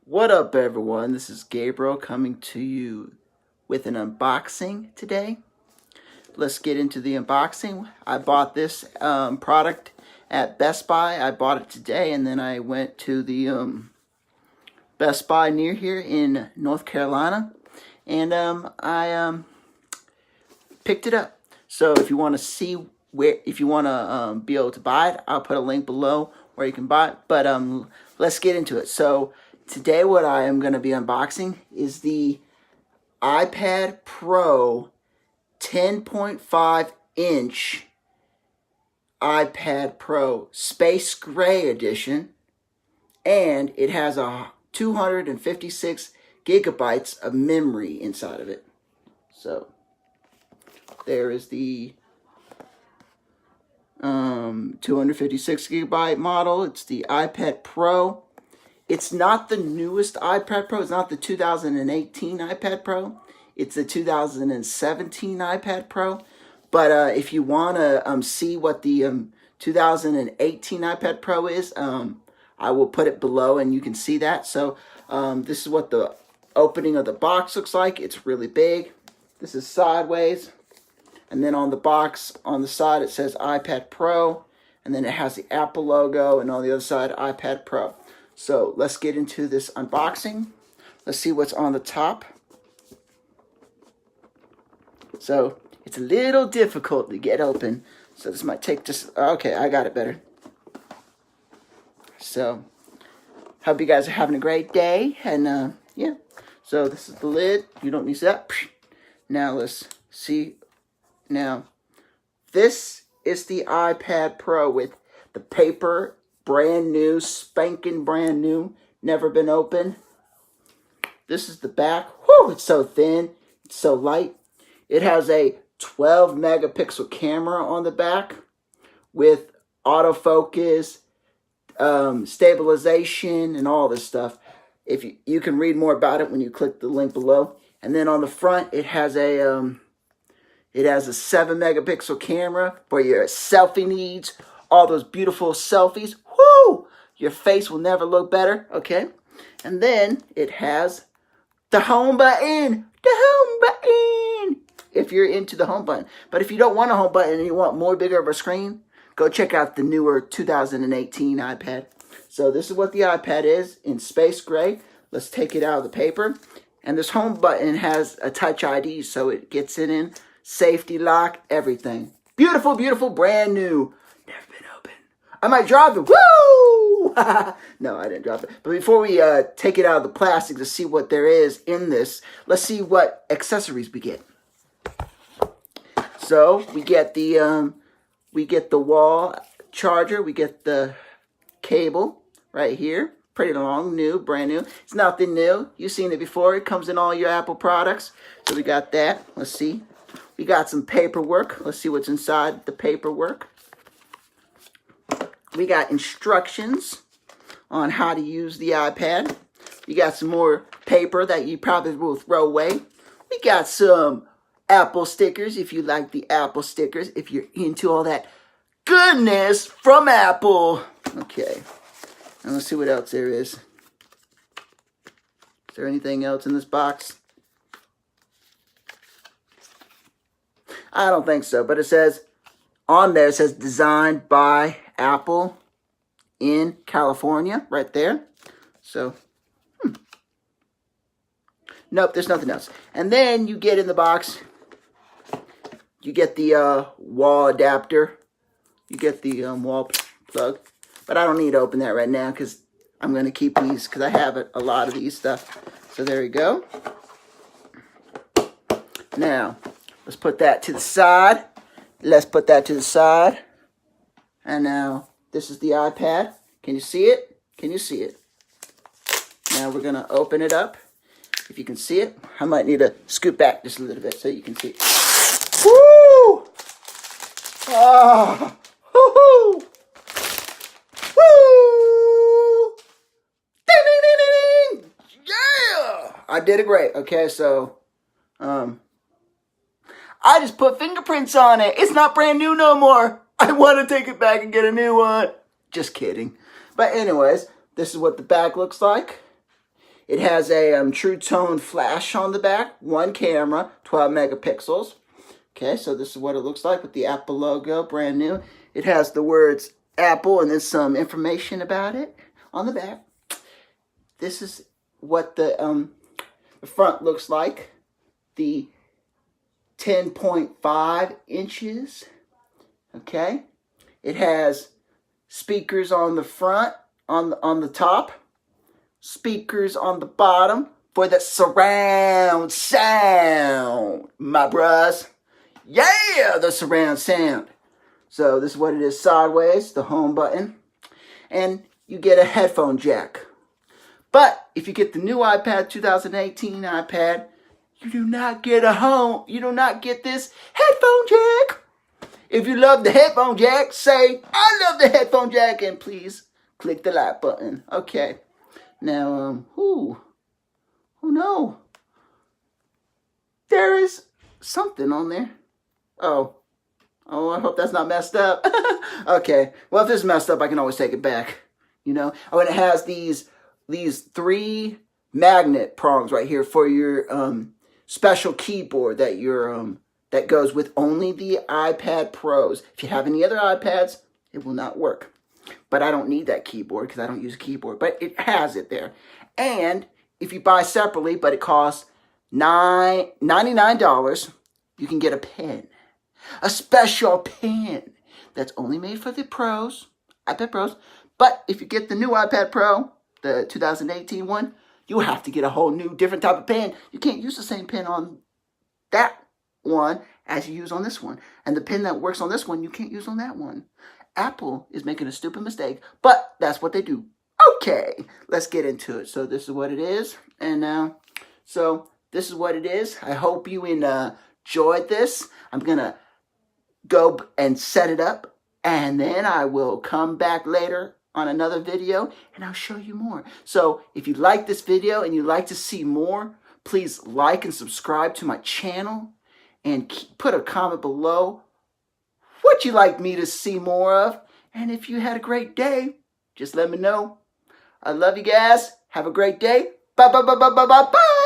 What up, everyone? This is Gabriel coming to you with an unboxing today. Let's get into the unboxing. I bought this product at Best Buy. I bought it today, and then I went to the Best Buy near here in North Carolina, and I picked it up. So if you want to see if you want to be able to buy it, I'll put a link below where you can buy it. But let's get into it. So today what I am going to be unboxing is the iPad Pro 10.5 inch iPad Pro Space Gray Edition, and it has a 256 gigabytes of memory inside of it. So there is the 256 gigabyte model. It's the iPad Pro. It's not the newest iPad Pro. It's not the 2018 iPad Pro. It's the 2017 iPad Pro. But if you want to see what the 2018 iPad Pro is, I will put it below and you can see that. So this is what the opening of the box looks like. It's really big. This is sideways. And then on the box, on the side, it says iPad Pro. And then it has the Apple logo. And on the other side, iPad Pro. So let's get into this unboxing. Let's see what's on the top. So it's a little difficult to get open. So this might take just... Okay, I got it better. So, hope you guys are having a great day. And yeah, so this is the lid. You don't need that. Now let's see. Now, this is the iPad Pro with the paper, brand new, spanking brand new, never been opened. This is the back. Whew, it's so thin, it's so light. It has a 12 megapixel camera on the back with autofocus, stabilization, and all this stuff. If you can read more about it when you click the link below. And then on the front, it has a 7 megapixel camera for your selfie needs. All those beautiful selfies. Woo! Your face will never look better. Okay. And then it has the home button. The home button. If you're into the home button. But if you don't want a home button and you want more bigger of a screen, go check out the newer 2018 iPad. So this is what the iPad is in space gray. Let's take it out of the paper. And this home button has a Touch ID, so it gets it in. Safety lock, everything. Beautiful, beautiful, brand new. Never been open. I might drop it. Woo! No, I didn't drop it. But before we take it out of the plastic to see what there is in this, let's see what accessories we get. So we get the wall charger. We get the cable right here. Pretty long, new, brand new. It's nothing new. You've seen it before. It comes in all your Apple products. So we got that. Let's see. We got some paperwork. Let's see what's inside the paperwork. We got instructions on how to use the iPad. We got some more paper that you probably will throw away. We got some Apple stickers, if you like the Apple stickers, if you're into all that goodness from Apple. Okay. And let's see what else there is. Is there anything else in this box? I don't think so, but it says, on there, it says designed by Apple in California, right there. So, nope, there's nothing else. And then you get in the box, you get the wall adapter. You get the wall plug. But I don't need to open that right now because I'm going to keep these because I have a lot of these stuff. So there you go. Now, let's put that to the side. Let's put that to the side. And now, this is the iPad. Can you see it? Can you see it? Now we're going to open it up. If you can see it, I might need to scoot back just a little bit so you can see it. Woo! Ah! Woo-hoo! Woo! Ding, ding, ding, ding, ding! Yeah! I did it great. Okay, so, I just put fingerprints on it. It's not brand new no more. I want to take it back and get a new one. Just kidding. But anyways, this is what the back looks like. It has a True Tone flash on the back, one camera, 12 megapixels. Okay, so this is what it looks like with the Apple logo, brand new. It has the words Apple and then some information about it on the back. This is what the front looks like. The 10.5 inches. Okay, it has speakers on the front, on the top, speakers on the bottom for the surround sound, my bros. Yeah, the surround sound. So this is what it is sideways, the home button. And you get a headphone jack. But if you get the new iPad, 2018 iPad, you do not get this headphone jack. If you love the headphone jack, say, I love the headphone jack, and please click the like button. Okay. Now, oh no. There is something on there. Oh, I hope that's not messed up. Okay. Well, if it's messed up, I can always take it back. You know? Oh, and it has these 3 magnet prongs right here for your special keyboard that goes with only the iPad Pros. If you have any other iPads, it will not work. But I don't need that keyboard because I don't use a keyboard. But it has it there. And if you buy separately, but it costs $99, you can get a pen. A special pen that's only made for the Pros, iPad Pros. But if you get the new iPad Pro, the 2018 one, you have to get a whole new different type of pen. You can't use the same pen on that one as you use on this one. And the pen that works on this one, you can't use on that one. Apple is making a stupid mistake, but that's what they do. Okay, let's get into it. So this is what it is. And so this is what it is. I hope you enjoyed this. I'm going to go and set it up, and then I will come back later on another video and I'll show you more. So if you like this video and you'd like to see more, please like and subscribe to my channel and put a comment below what you'd like me to see more of. And if you had a great day, just let me know. I love you guys. Have a great day. Bye, bye, bye, bye, bye, bye, bye.